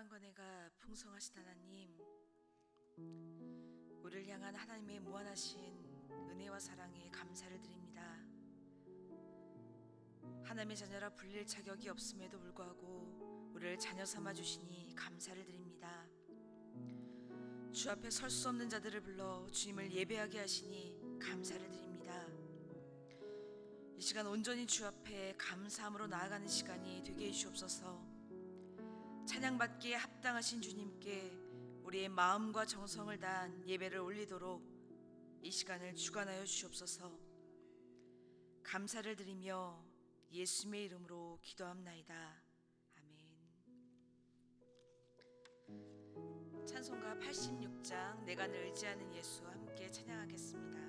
사랑과 은혜가 풍성하신 하나님, 우리를 향한 하나님의 무한하신 은혜와 사랑에 감사를 드립니다. 하나님의 자녀라 불릴 자격이 없음에도 불구하고 우리를 자녀 삼아 주시니 감사를 드립니다. 주 앞에 설 수 없는 자들을 불러 주님을 예배하게 하시니 감사를 드립니다. 이 시간 온전히 주 앞에 감사함으로 나아가는 시간이 되게 해주옵소서. 찬양받기에 합당하신 주님께 우리의 마음과 정성을 다한 예배를 올리도록 이 시간을 주관하여 주시옵소서. 감사를 드리며 예수님의 이름으로 기도합나이다. 아멘. 찬송가 86장 내가 늘 의지하는 예수 함께 찬양하겠습니다.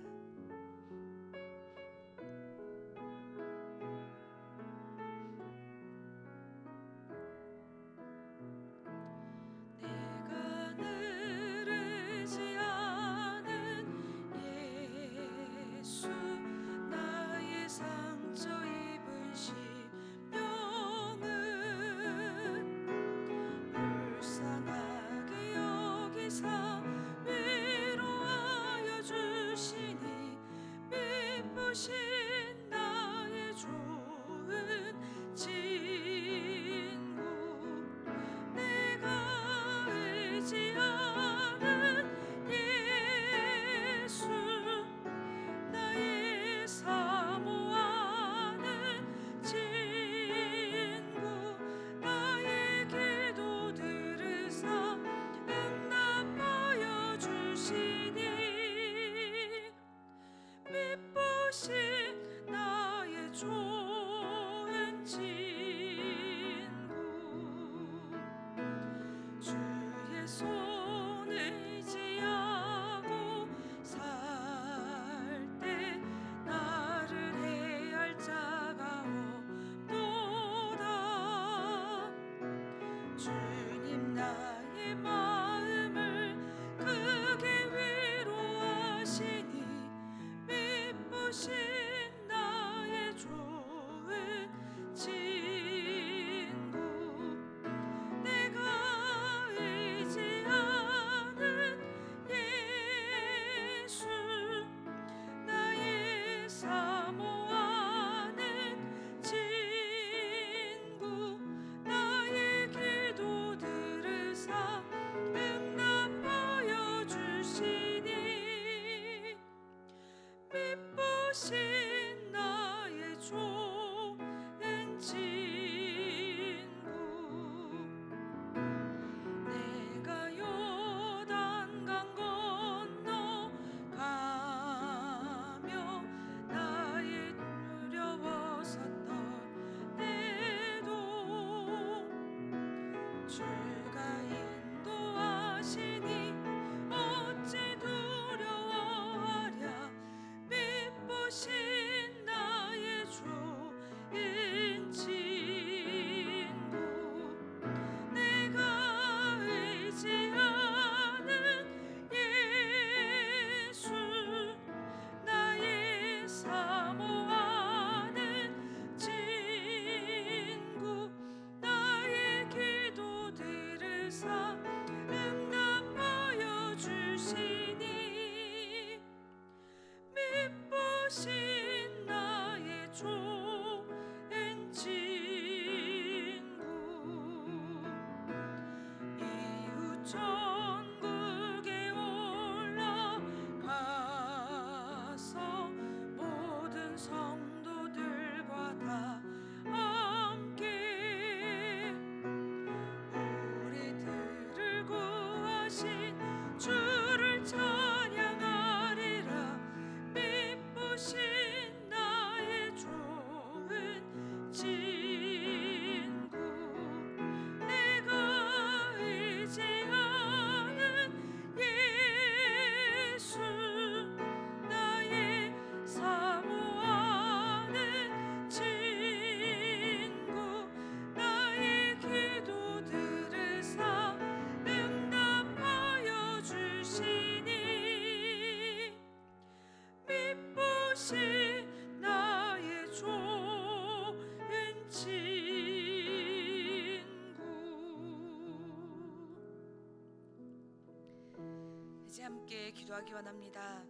같이 함께 기도하기 원합니다.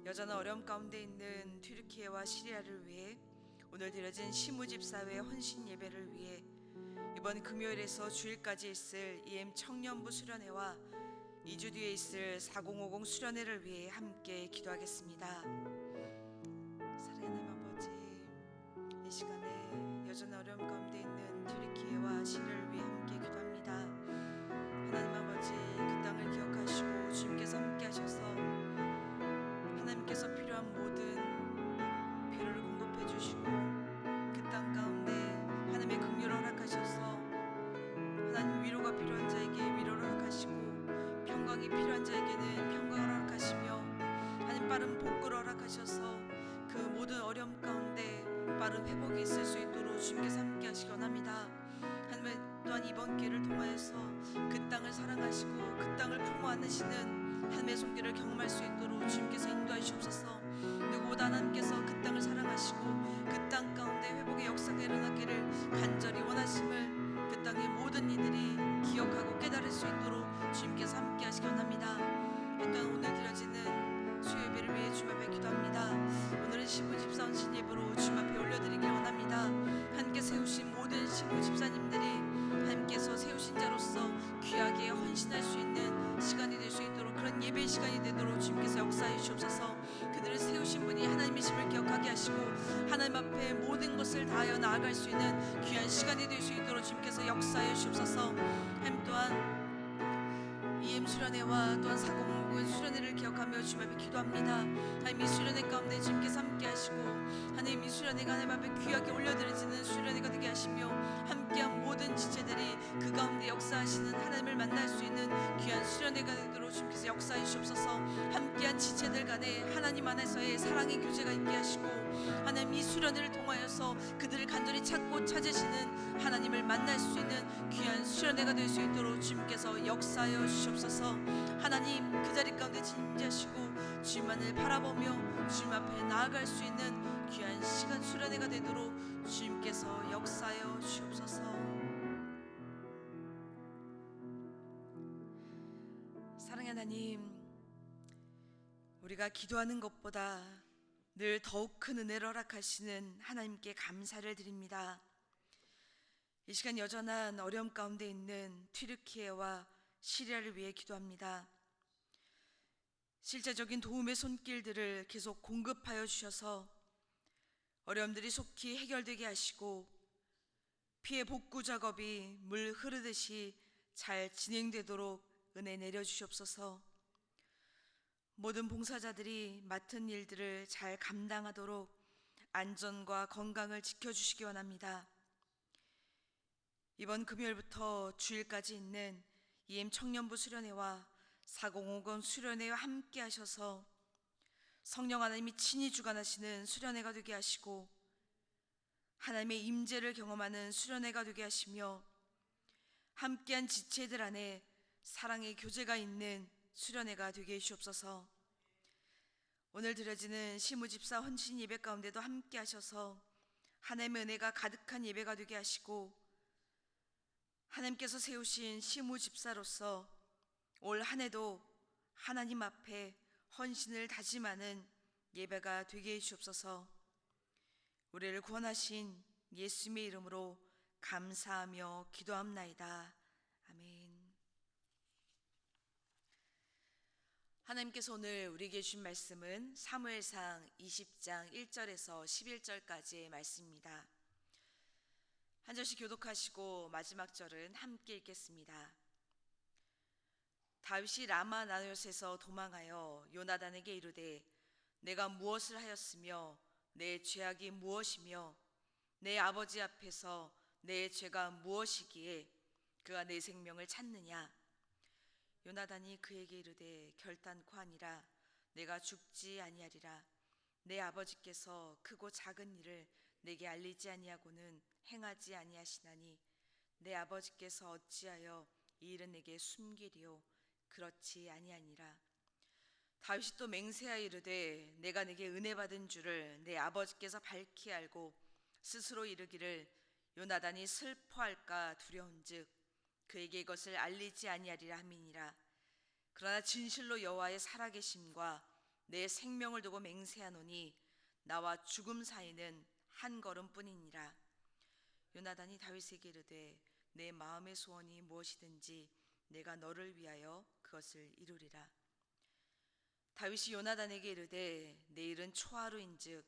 여전한 어려움 가운데 있는 튀르키예와 시리아를 위해 오늘 드려진 시무집사회 헌신 예배를 위해 이번 금요일에서 주일까지 있을 EM 청년부 수련회와 2주 뒤에 있을 4050 수련회를 위해 함께 기도하겠습니다. 사랑하는 아버지, 이 시간에 여전한 어려움 가운데 있는 튀르키예와 시리아를 위해 함께 기도합니다. 하나님 아버지, 그 땅을 기억하시고 주님께서 함께 하셔서 하나님께서 필요한 모든 필요를 공급해 주시고 그 땅 가운데 하나님의 긍휼을 허락하셔서 하나님 위로가 필요한 자에게 위로를 허락하시고 평강이 필요한 자에게는 평강을 허락하시며 하나님 빠른 복구를 허락하셔서 그 모든 어려움 가운데 빠른 회복이 있을 수 있도록 주님께서 함께 하시기 원합니다. 하나님 또한 이번 기회를 통하여서 그 땅을 사랑하시고 그 땅을 품어 안으시는 하나님의 손길을 경험할 수 있도록 주님께서 인도해 주옵소서. 누구보다 하나님께서 그 땅을 사랑하시고 그 땅 가운데 회복의 역사가 일어나기를 간절히 원하심을 그 땅의 모든 이들이 기억하고 깨달을 수 있도록 주님께서 함께 하시기 원합니다. 또한 오늘 드려지는 수요 예배를 위해 주님 앞에 기도합니다. 오늘은 시무집사 헌신 예배로 주님 앞에 올려드리길 원합니다. 함께 세우신 모든 시무집사님들이 하나님께서 세우신 자로서 귀하게 헌신할 수 있는 시간이 될 수 있도록 그런 예배의 시간이 되도록 주님께서 역사해 주옵소서. 그들을 세우신 분이 하나님이심을 기억하게 하시고 하나님 앞에 모든 것을 다하여 나아갈 수 있는 귀한 시간이 될 수 있도록 주님께서 역사해 주옵소서. 하나님 또한 EM 수련회와 또한 4050 수련회를 기억하며 주님 앞에 기도합니다. 하나님 이 수련회 가운데 주님께서 함께 하시고 하나님 이 수련회가 하나님 앞에 귀하게 올려드려지는 수련회가 되게 하시며 함께한 모든 지체들이 그 가운데 역사하시는 하나님을 만날 수 있는 귀한 수련회가 되도록 주님께서 역사해 주옵소서. 함께한 지체들 간에 하나님 안에서의 사랑의 교제가 있게 하시고 하나님 이 수련회를 통하여서 그들을 간절히 찾고 찾으시는 하나님을 만날 수 있는 귀한 수련회가 될 수 있도록 주님께서 역사하여 주옵소서. 하나님 그 자리 가운데 진지하시고 주님만을 바라보며 주님 앞에 나아갈 수 있는 귀한 시간 수련회가 되도록 주님께서 역사하여 주옵소서. 사랑의 하나님, 우리가 기도하는 것보다 늘 더욱 큰 은혜를 허락하시는 하나님께 감사를 드립니다. 이 시간 여전한 어려움 가운데 있는 튀르키예와 시리아를 위해 기도합니다. 실제적인 도움의 손길들을 계속 공급하여 주셔서 어려움들이 속히 해결되게 하시고 피해 복구 작업이 물 흐르듯이 잘 진행되도록 은혜 내려주시옵소서. 모든 봉사자들이 맡은 일들을 잘 감당하도록 안전과 건강을 지켜주시기 원합니다. 이번 금요일부터 주일까지 있는 EM 청년부 수련회와 4050 수련회와 함께 하셔서 성령 하나님이 친히 주관하시는 수련회가 되게 하시고 하나님의 임재를 경험하는 수련회가 되게 하시며 함께한 지체들 안에 사랑의 교제가 있는 수련회가 되게 해주옵소서. 오늘 드려지는 시무집사 헌신 예배 가운데도 함께 하셔서 하나님의 은혜가 가득한 예배가 되게 하시고 하나님께서 세우신 시무집사로서 올 한 해도 하나님 앞에 헌신을 다짐하는 예배가 되게 해주옵소서. 우리를 구원하신 예수님의 이름으로 감사하며 기도합나이다. 아멘. 하나님께서 오늘 우리에게 주신 말씀은 사무엘상 20장 1절에서 11절까지의 말씀입니다. 한 절씩 교독하시고 마지막 절은 함께 읽겠습니다. 다윗이 라마 나요곳에서 도망하여 요나단에게 이르되 내가 무엇을 하였으며 내 죄악이 무엇이며 내 아버지 앞에서 내 죄가 무엇이기에 그가 내 생명을 찾느냐. 요나단이 그에게 이르되 결단코 아니라 내가 죽지 아니하리라. 내 아버지께서 크고 작은 일을 내게 알리지 아니하고는 행하지 아니하시나니 내 아버지께서 어찌하여 이 일은 내게 숨기리요 그렇지 아니하니라. 다윗이 또 맹세하여 이르되 내가 내게 은혜 받은 줄을 내 아버지께서 밝히 알고 스스로 이르기를 요나단이 슬퍼할까 두려운즉 그에게 이것을 알리지 아니하리라 함이니라. 그러나 진실로 여호와의 살아계심과 내 생명을 두고 맹세하노니 나와 죽음 사이는 한 걸음뿐이니라. 요나단이 다윗에게 이르되 내 마음의 소원이 무엇이든지 내가 너를 위하여 그것을 이루리라. 다윗이 요나단에게 이르되 내일은 초하루인즉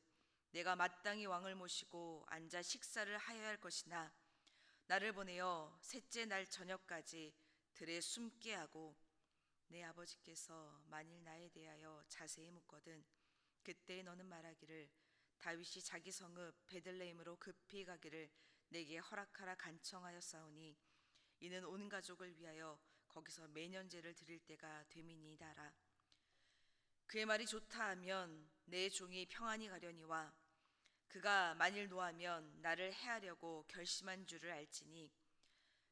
내가 마땅히 왕을 모시고 앉아 식사를 하여야 할 것이나 나를 보내어 셋째 날 저녁까지 들에 숨게 하고 내 아버지께서 만일 나에 대하여 자세히 묻거든 그때 너는 말하기를 다윗이 자기 성읍 베들레헴으로 급히 가기를 내게 허락하라 간청하였사오니 이는 온 가족을 위하여 거기서 매년제를 드릴 때가 됨이니이다라. 그의 말이 좋다 하면 내 종이 평안히 가려니와 그가 만일 노하면 나를 해하려고 결심한 줄을 알지니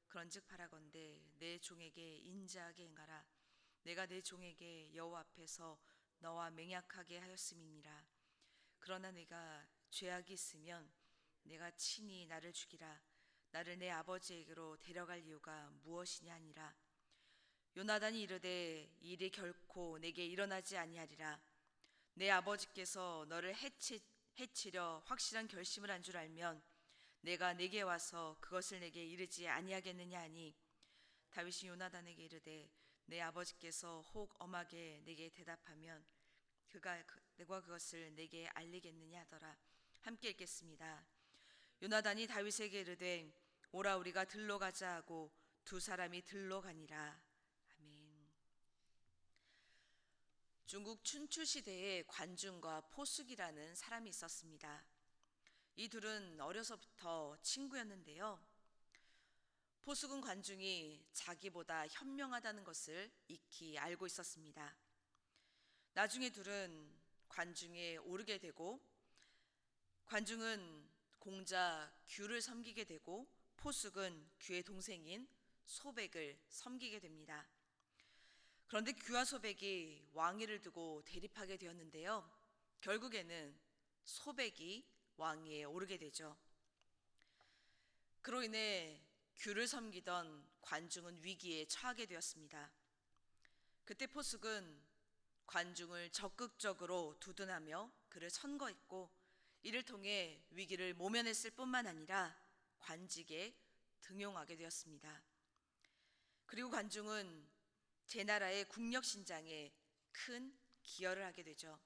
그런즉 바라건대 내 종에게 인자하게 행하라. 내가 내 종에게 여호와 앞에서 너와 맹약하게 하였음이니라. 그러나 내가 죄악이 있으면 내가 친히 나를 죽이라. 나를 내 아버지에게로 데려갈 이유가 무엇이냐 하니라. 요나단이 이르되 이 일이 결코 내게 일어나지 아니하리라. 내 아버지께서 너를 해치려 확실한 결심을 한 줄 알면 내가 내게 와서 그것을 내게 이르지 아니하겠느냐 하니 다윗이 요나단에게 이르되 내 아버지께서 혹 엄하게 내게 대답하면 내가 그것을 내게 알리겠느냐 하더라. 함께 읽겠습니다. 요나단이 다윗에게 이르되 오라 우리가 들로 가자 하고 두 사람이 들로 가니라. 아멘. 중국 춘추 시대에 관중과 포숙이라는 사람이 있었습니다. 이 둘은 어려서부터 친구였는데요. 포숙은 관중이 자기보다 현명하다는 것을 익히 알고 있었습니다. 나중에 둘은 관중에 오르게 되고 관중은 공자 규를 섬기게 되고 포숙은 규의 동생인 소백을 섬기게 됩니다. 그런데 규와 소백이 왕위를 두고 대립하게 되었는데요. 결국에는 소백이 왕위에 오르게 되죠. 그로 인해 규를 섬기던 관중은 위기에 처하게 되었습니다. 그때 포숙은 관중을 적극적으로 두둔하며 그를 선거했고 이를 통해 위기를 모면했을 뿐만 아니라 관직에 등용하게 되었습니다. 그리고 관중은 제 나라의 국력 신장에 큰 기여를 하게 되죠.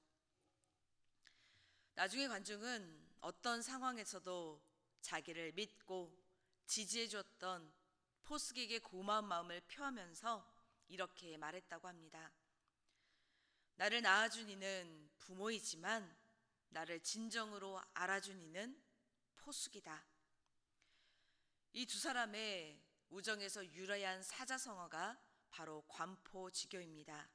나중에 관중은 어떤 상황에서도 자기를 믿고 지지해 주었던 포숙에게 고마운 마음을 표하면서 이렇게 말했다고 합니다. 나를 낳아준 이는 부모이지만 나를 진정으로 알아준 이는 포숙이다. 이 두 사람의 우정에서 유래한 사자성어가 바로 관포지교입니다.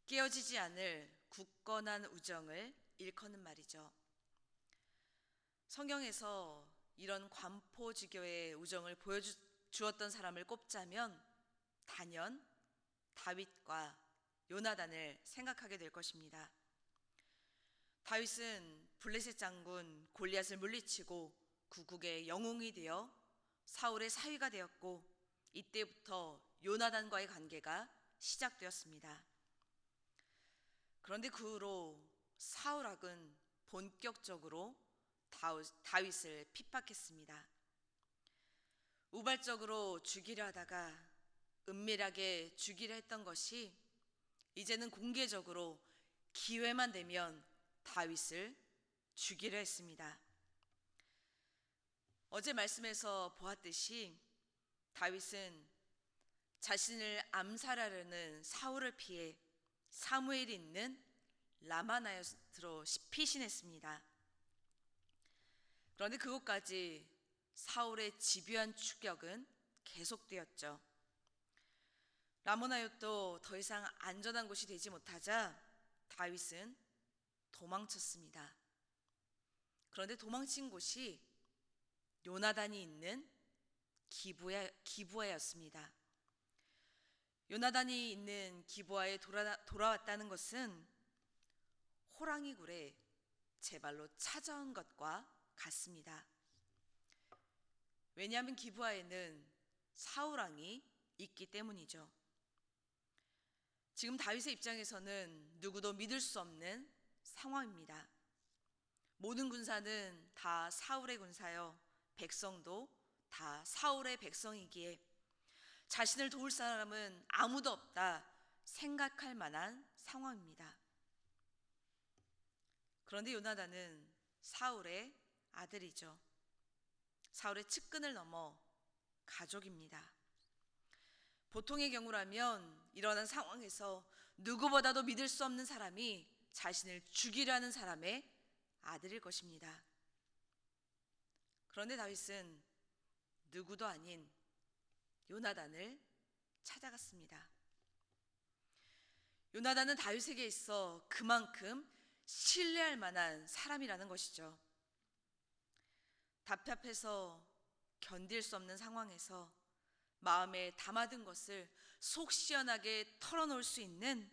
깨어지지 않을 굳건한 우정을 일컫는 말이죠. 성경에서 이런 관포지교의 우정을 보여주었던 사람을 꼽자면 단연 다윗과 요나단을 생각하게 될 것입니다. 다윗은 블레셋 장군 골리앗을 물리치고 구국의 영웅이 되어 사울의 사위가 되었고 이때부터 요나단과의 관계가 시작되었습니다. 그런데 그 후로 사울왕은 본격적으로 다윗을 핍박했습니다. 우발적으로 죽이려 하다가 은밀하게 죽이려 했던 것이 이제는 공개적으로 기회만 되면 다윗을 죽이려 했습니다. 어제 말씀에서 보았듯이 다윗은 자신을 암살하려는 사울을 피해 사무엘이 있는 라마나요트로 피신했습니다. 그런데 그곳까지 사울의 집요한 추격은 계속되었죠. 라모나요도 더 이상 안전한 곳이 되지 못하자 다윗은 도망쳤습니다. 그런데 도망친 곳이 요나단이 있는 기브아였습니다. 요나단이 있는 기브아에 돌아왔다는 것은 호랑이 굴에 제 발로 찾아온 것과 같습니다. 왜냐하면 기브아에는 사울왕이 있기 때문이죠. 지금 다윗의 입장에서는 누구도 믿을 수 없는 상황입니다. 모든 군사는 다 사울의 군사요, 백성도 다 사울의 백성이기에 자신을 도울 사람은 아무도 없다 생각할 만한 상황입니다. 그런데 요나단은 사울의 아들이죠. 사울의 측근을 넘어 가족입니다. 보통의 경우라면 일어난 상황에서 누구보다도 믿을 수 없는 사람이 자신을 죽이려 하는 사람의 아들일 것입니다. 그런데 다윗은 누구도 아닌 요나단을 찾아갔습니다. 요나단은 다윗에게 있어 그만큼 신뢰할 만한 사람이라는 것이죠. 답답해서 견딜 수 없는 상황에서 마음에 담아둔 것을 속 시원하게 털어놓을 수 있는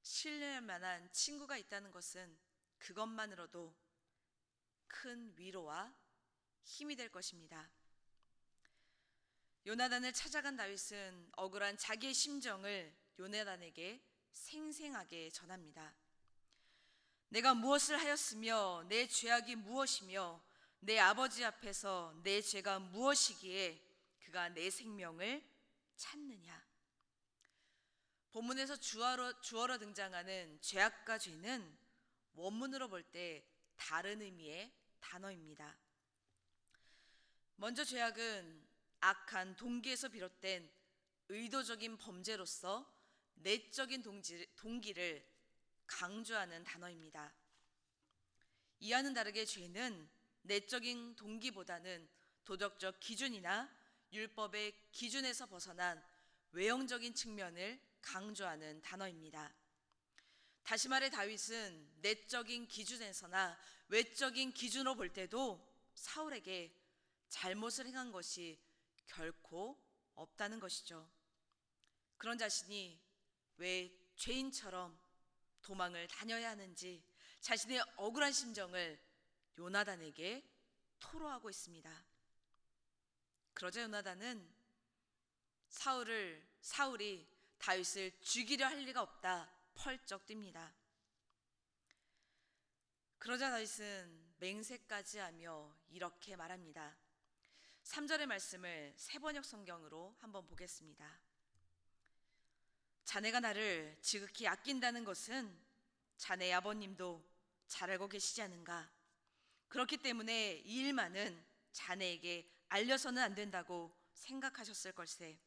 신뢰할 만한 친구가 있다는 것은 그것만으로도 큰 위로와 힘이 될 것입니다. 요나단을 찾아간 다윗은 억울한 자기의 심정을 요나단에게 생생하게 전합니다. 내가 무엇을 하였으며 내 죄악이 무엇이며 내 아버지 앞에서 내 죄가 무엇이기에 그가 내 생명을 찾느냐. 본문에서 주어로 등장하는 죄악과 죄는 원문으로 볼 때 다른 의미의 단어입니다. 먼저 죄악은 악한 동기에서 비롯된 의도적인 범죄로서 내적인 동기를 강조하는 단어입니다. 이와는 다르게 죄는 내적인 동기보다는 도덕적 기준이나 율법의 기준에서 벗어난 외형적인 측면을 강조하는 단어입니다. 다시 말해 다윗은 내적인 기준에서나 외적인 기준으로 볼 때도 사울에게 잘못을 행한 것이 결코 없다는 것이죠. 그런 자신이 왜 죄인처럼 도망을 다녀야 하는지 자신의 억울한 심정을 요나단에게 토로하고 있습니다. 그러자 요나단은 사울이 다윗을 죽이려 할 리가 없다 펄쩍 뜁니다. 그러자 다윗은 맹세까지 하며 이렇게 말합니다. 3절의 말씀을 세번역 성경으로 한번 보겠습니다. 자네가 나를 지극히 아낀다는 것은 자네 아버님도 잘 알고 계시지 않은가? 그렇기 때문에 이 일만은 자네에게 알려서는 안 된다고 생각하셨을 걸세.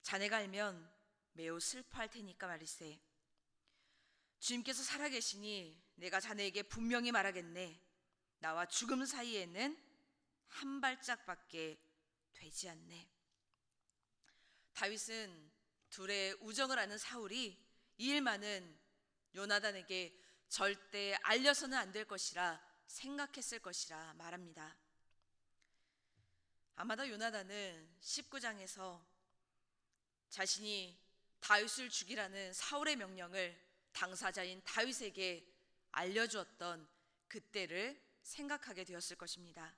자네가 알면 매우 슬퍼할 테니까 말일세. 주님께서 살아계시니 내가 자네에게 분명히 말하겠네. 나와 죽음 사이에는 한 발짝밖에 되지 않네. 다윗은 둘의 우정을 아는 사울이 이 일만은 요나단에게 절대 알려서는 안 될 것이라 생각했을 것이라 말합니다. 아마도 요나단은 19장에서 자신이 다윗을 죽이라는 사울의 명령을 당사자인 다윗에게 알려주었던 그때를 생각하게 되었을 것입니다.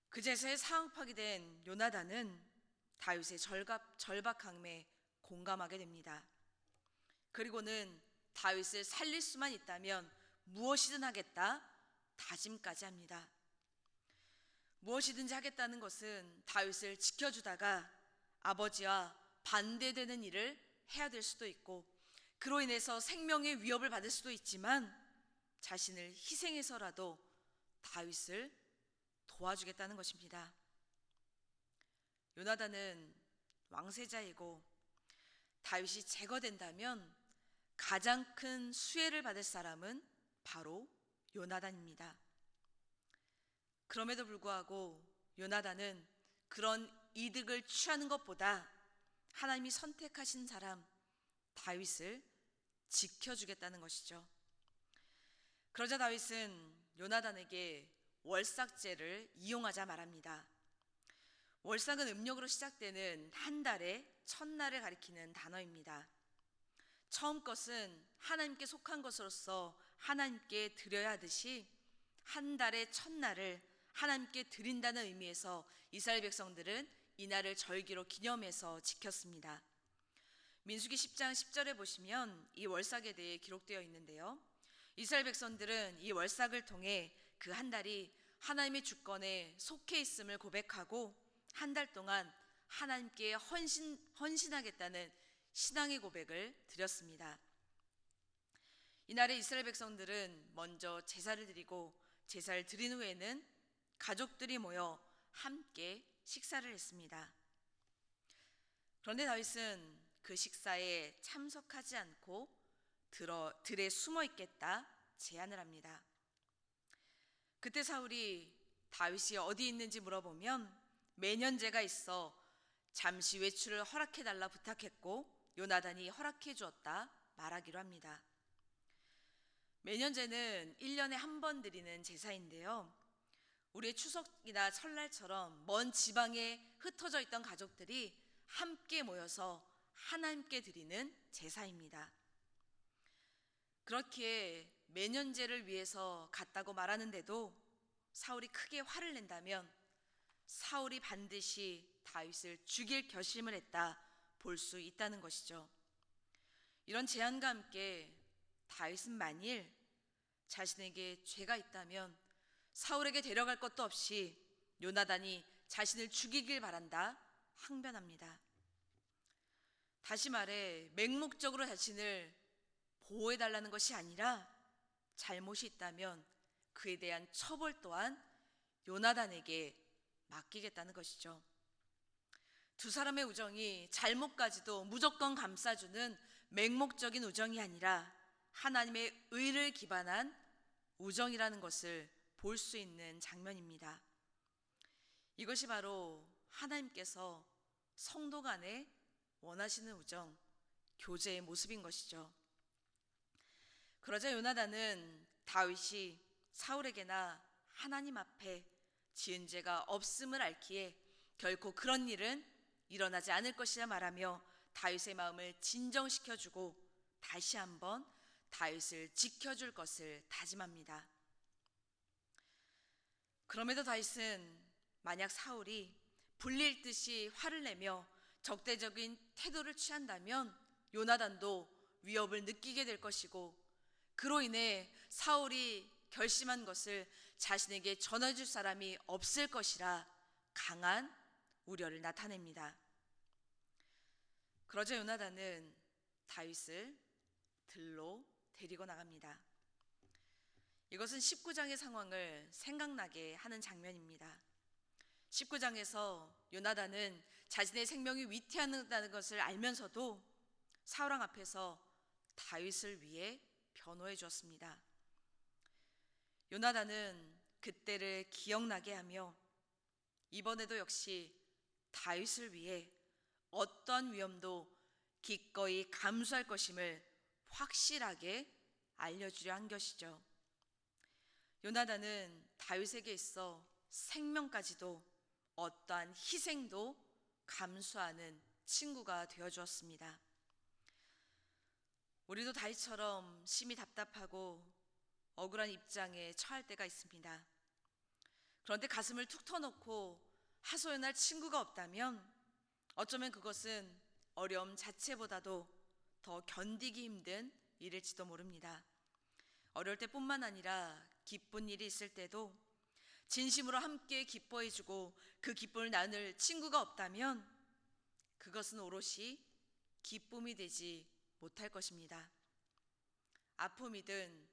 그제서야 상황파악이 된 요나단은 다윗의 절박함에 공감하게 됩니다. 그리고는 다윗을 살릴 수만 있다면 무엇이든 하겠다 다짐까지 합니다. 무엇이든지 하겠다는 것은 다윗을 지켜주다가 아버지와 반대되는 일을 해야 될 수도 있고 그로 인해서 생명의 위협을 받을 수도 있지만 자신을 희생해서라도 다윗을 도와주겠다는 것입니다. 요나단은 왕세자이고 다윗이 제거된다면 가장 큰 수혜를 받을 사람은 바로 요나단입니다. 그럼에도 불구하고 요나단은 그런 이득을 취하는 것보다 하나님이 선택하신 사람 다윗을 지켜주겠다는 것이죠. 그러자 다윗은 요나단에게 월삭제를 이용하자 말합니다. 월삭은 음력으로 시작되는 한 달의 첫날을 가리키는 단어입니다. 처음 것은 하나님께 속한 것으로서 하나님께 드려야 하듯이 한 달의 첫날을 하나님께 드린다는 의미에서 이스라엘 백성들은 이날을 절기로 기념해서 지켰습니다. 민수기 10장 10절에 보시면 이 월삭에 대해 기록되어 있는데요. 이스라엘 백성들은 이 월삭을 통해 그 한 달이 하나님의 주권에 속해 있음을 고백하고 한 달 동안 하나님께 헌신하겠다는 신앙의 고백을 드렸습니다. 이날에 이스라엘 백성들은 먼저 제사를 드리고 제사를 드린 후에는 가족들이 모여 함께 식사를 했습니다. 그런데 다윗은 그 식사에 참석하지 않고 들에 숨어 있겠다 제안을 합니다. 그때 사울이 다윗이 어디 있는지 물어보면 매년제가 있어 잠시 외출을 허락해달라 부탁했고 요나단이 허락해 주었다 말하기로 합니다. 매년제는 1년에 한 번 드리는 제사인데요. 우리의 추석이나 설날처럼 먼 지방에 흩어져 있던 가족들이 함께 모여서 하나님께 드리는 제사입니다. 그렇기에 매년제를 위해서 갔다고 말하는데도 사울이 크게 화를 낸다면 사울이 반드시 다윗을 죽일 결심을 했다 볼 수 있다는 것이죠. 이런 제안과 함께 다윗은 만일 자신에게 죄가 있다면 사울에게 데려갈 것도 없이 요나단이 자신을 죽이길 바란다 항변합니다. 다시 말해 맹목적으로 자신을 보호해달라는 것이 아니라 잘못이 있다면 그에 대한 처벌 또한 요나단에게 맡기겠다는 것이죠. 두 사람의 우정이 잘못까지도 무조건 감싸주는 맹목적인 우정이 아니라 하나님의 의를 기반한 우정이라는 것을 볼 수 있는 장면입니다. 이것이 바로 하나님께서 성도 간에 원하시는 우정, 교제의 모습인 것이죠. 그러자 요나단은 다윗이 사울에게나 하나님 앞에 지은 죄가 없음을 알기에 결코 그런 일은 일어나지 않을 것이라 말하며 다윗의 마음을 진정시켜주고 다시 한번 다윗을 지켜줄 것을 다짐합니다. 그럼에도 다윗은 만약 사울이 불릴 듯이 화를 내며 적대적인 태도를 취한다면 요나단도 위협을 느끼게 될 것이고 그로 인해 사울이 결심한 것을 자신에게 전해줄 사람이 없을 것이라 강한 우려를 나타냅니다. 그러자 요나단은 다윗을 들로 데리고 나갑니다. 이것은 19장의 상황을 생각나게 하는 장면입니다. 19장에서 요나단은 자신의 생명이 위태하다는 것을 알면서도 사울왕 앞에서 다윗을 위해 변호해 주었습니다. 요나단은 그때를 기억나게 하며 이번에도 역시 다윗을 위해 어떤 위험도 기꺼이 감수할 것임을 확실하게 알려주려 한 것이죠. 요나단은 다윗에게 있어 생명까지도 어떠한 희생도 감수하는 친구가 되어주었습니다. 우리도 다윗처럼 심히 답답하고 억울한 입장에 처할 때가 있습니다. 그런데 가슴을 툭 터놓고 하소연할 친구가 없다면 어쩌면 그것은 어려움 자체보다도 더 견디기 힘든 일일지도 모릅니다. 어려울 때뿐만 아니라 기쁜 일이 있을 때도 진심으로 함께 기뻐해주고 그 기쁨을 나눌 친구가 없다면 그것은 오롯이 기쁨이 되지 못할 것입니다. 아픔이든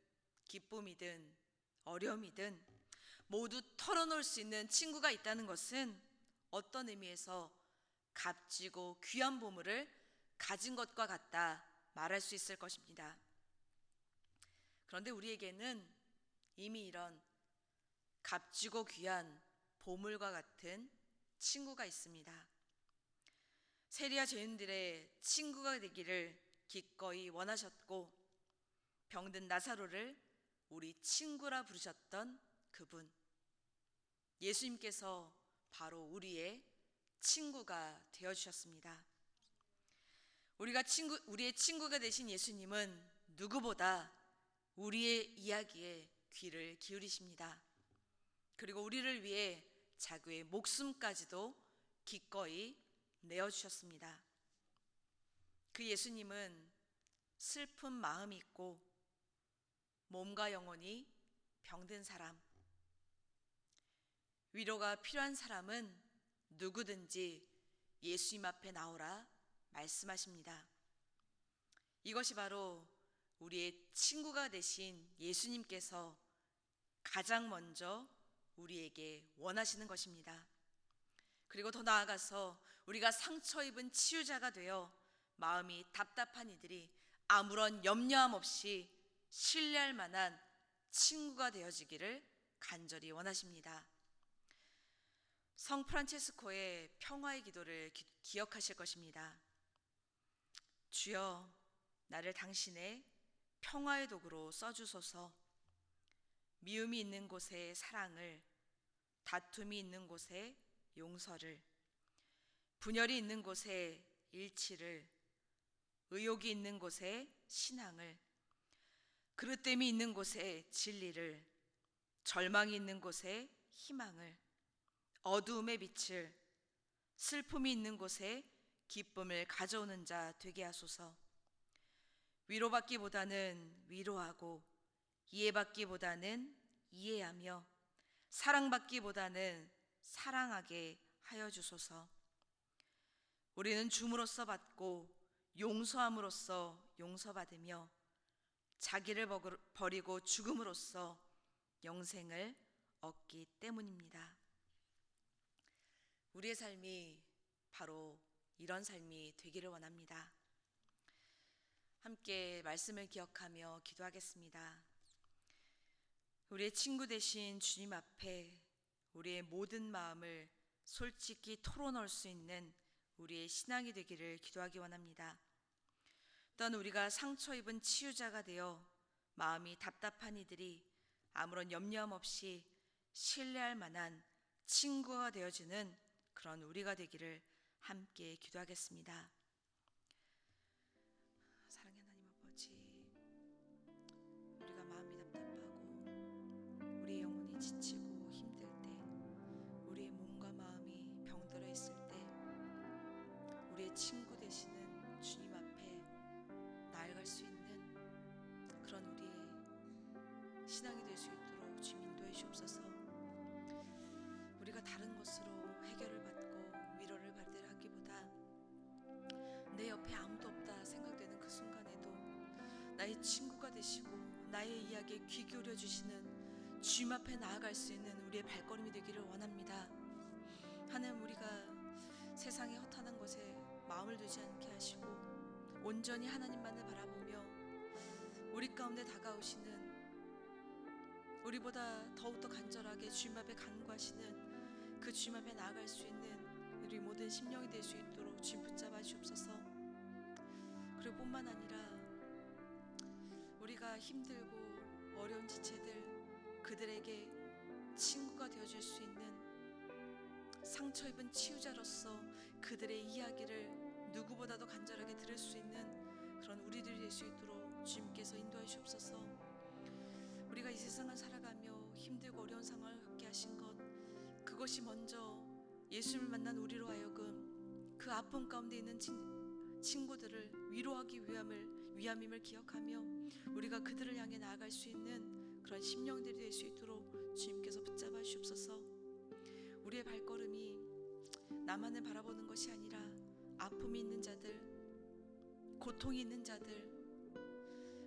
기쁨이든 어려움이든 모두 털어놓을 수 있는 친구가 있다는 것은 어떤 의미에서 값지고 귀한 보물을 가진 것과 같다 말할 수 있을 것입니다. 그런데 우리에게는 이미 이런 값지고 귀한 보물과 같은 친구가 있습니다. 세리와 죄인들의 친구가 되기를 기꺼이 원하셨고 병든 나사로를 우리 친구라 부르셨던 그분, 예수님께서 바로 우리의 친구가 되어주셨습니다. 우리의 친구가 되신 예수님은 누구보다 우리의 이야기에 귀를 기울이십니다. 그리고 우리를 위해 자기의 목숨까지도 기꺼이 내어주셨습니다. 그 예수님은 슬픈 마음이 있고 몸과 영혼이 병든 사람, 위로가 필요한 사람은 누구든지 예수님 앞에 나오라 말씀하십니다. 이것이 바로 우리의 친구가 되신 예수님께서 가장 먼저 우리에게 원하시는 것입니다. 그리고 더 나아가서 우리가 상처 입은 치유자가 되어 마음이 답답한 이들이 아무런 염려함 없이 신뢰할 만한 친구가 되어지기를 간절히 원하십니다. 성 프란체스코의 평화의 기도를 기억하실 것입니다. 주여, 나를 당신의 평화의 도구로 써주소서. 미움이 있는 곳에 사랑을, 다툼이 있는 곳에 용서를, 분열이 있는 곳에 일치를, 의욕이 있는 곳에 신앙을, 그릇됨이 있는 곳에 진리를, 절망이 있는 곳에 희망을, 어두움의 빛을, 슬픔이 있는 곳에 기쁨을 가져오는 자 되게 하소서. 위로받기보다는 위로하고, 이해받기보다는 이해하며, 사랑받기보다는 사랑하게 하여 주소서. 우리는 줌으로써 받고 용서함으로써 용서받으며 자기를 버리고 죽음으로써 영생을 얻기 때문입니다. 우리의 삶이 바로 이런 삶이 되기를 원합니다. 함께 말씀을 기억하며 기도하겠습니다. 우리의 친구 되신 주님 앞에 우리의 모든 마음을 솔직히 털어놓을 수 있는 우리의 신앙이 되기를 기도하기 원합니다. 또한 우리가 상처 입은 치유자가 되어 마음이 답답한 이들이 아무런 염려함 없이 신뢰할 만한 친구가 되어지는 그런 우리가 되기를 함께 기도하겠습니다. 사랑의 하나님 아버지, 우리가 마음이 답답하고 우리의 영혼이 지치고 힘들 때, 우리의 몸과 마음이 병들어 있을 때 우리의 친구 되시는 주님 앞에 나아갈 수 있는 그런 우리의 신앙이 될 수 있도록 주님 인도해 주옵소서. 우리가 다른 것으로 해결을 받고 위로를 받으려 하기보다 내 옆에 아무도 없다 생각되는 그 순간에도 나의 친구가 되시고 나의 이야기에 귀 기울여 주시는 주님 앞에 나아갈 수 있는 우리의 발걸음이 되기를 원합니다. 하나님, 우리가 세상의 허탄한 것에 마음을 두지 않게 하시고 온전히 하나님만을 바라보며 우리 가운데 다가오시는, 우리보다 더욱더 간절하게 주님 앞에 간구하시는 그 주님 앞에 나아갈 수 있는 우리 모든 심령이 될 수 있도록 주님 붙잡아 주옵소서. 그리고 뿐만 아니라 우리가 힘들고 어려운 지체들, 그들에게 친구가 되어줄 수 있는 상처 입은 치유자로서 그들의 이야기를 누구보다도 간절하게 들을 수 있는 그런 우리들이 될 수 있도록 주님께서 인도해 주옵소서. 우리가 이 세상을 살아가며 힘들고 어려운 상황을 겪게 하신 것, 그것이 먼저 예수님을 만난 우리로 하여금 그 아픔 가운데 있는 친구들을 위로하기 위함임을 기억하며 우리가 그들을 향해 나아갈 수 있는 그런 심령들이 될 수 있도록 주님께서 붙잡아 주옵소서. 우리의 발걸음이 나만을 바라보는 것이 아니라 아픔이 있는 자들, 고통이 있는 자들,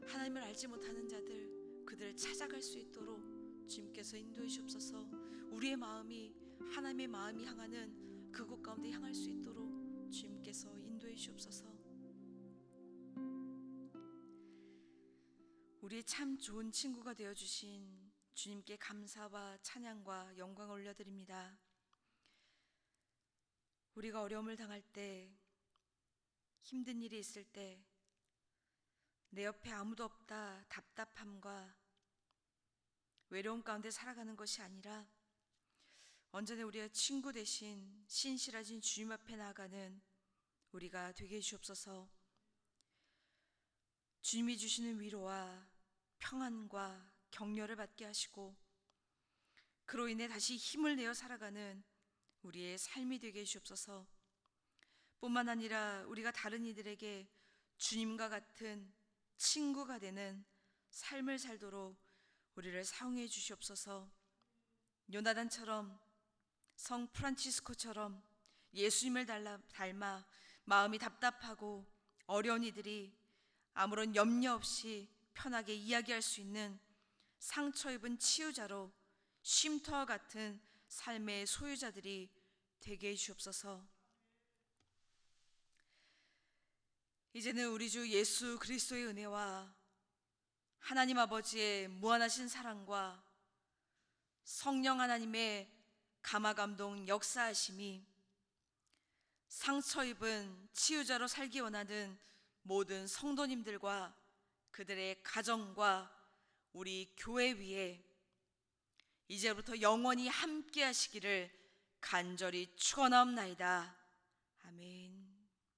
하나님을 알지 못하는 자들, 그들을 찾아갈 수 있도록 주님께서 인도해 주옵소서. 우리의 마음이 하나님의 마음이 향하는 그곳 가운데 향할 수 있도록 주님께서 인도해 주옵소서. 우리의 참 좋은 친구가 되어주신 주님께 감사와 찬양과 영광을 올려드립니다. 우리가 어려움을 당할 때, 힘든 일이 있을 때, 내 옆에 아무도 없다 답답함과 외로움 가운데 살아가는 것이 아니라 언제나 우리의 친구 대신 신실하신 주님 앞에 나아가는 우리가 되게 해주옵소서. 주님이 주시는 위로와 평안과 격려를 받게 하시고 그로 인해 다시 힘을 내어 살아가는 우리의 삶이 되게 해주옵소서. 뿐만 아니라 우리가 다른 이들에게 주님과 같은 친구가 되는 삶을 살도록 우리를 사용해 주시옵소서. 요나단처럼, 성 프란치스코처럼 예수님을 닮아 마음이 답답하고 어려운 이들이 아무런 염려 없이 편하게 이야기할 수 있는 상처 입은 치유자로 쉼터와 같은 삶의 소유자들이 되게 해주옵소서. 이제는 우리 주 예수 그리스도의 은혜와 하나님 아버지의 무한하신 사랑과 성령 하나님의 감화감동 역사하심이 상처 입은 치유자로 살기 원하는 모든 성도님들과 그들의 가정과 우리 교회 위에 이제부터 영원히 함께 하시기를 간절히 축원하옵나이다. 아멘.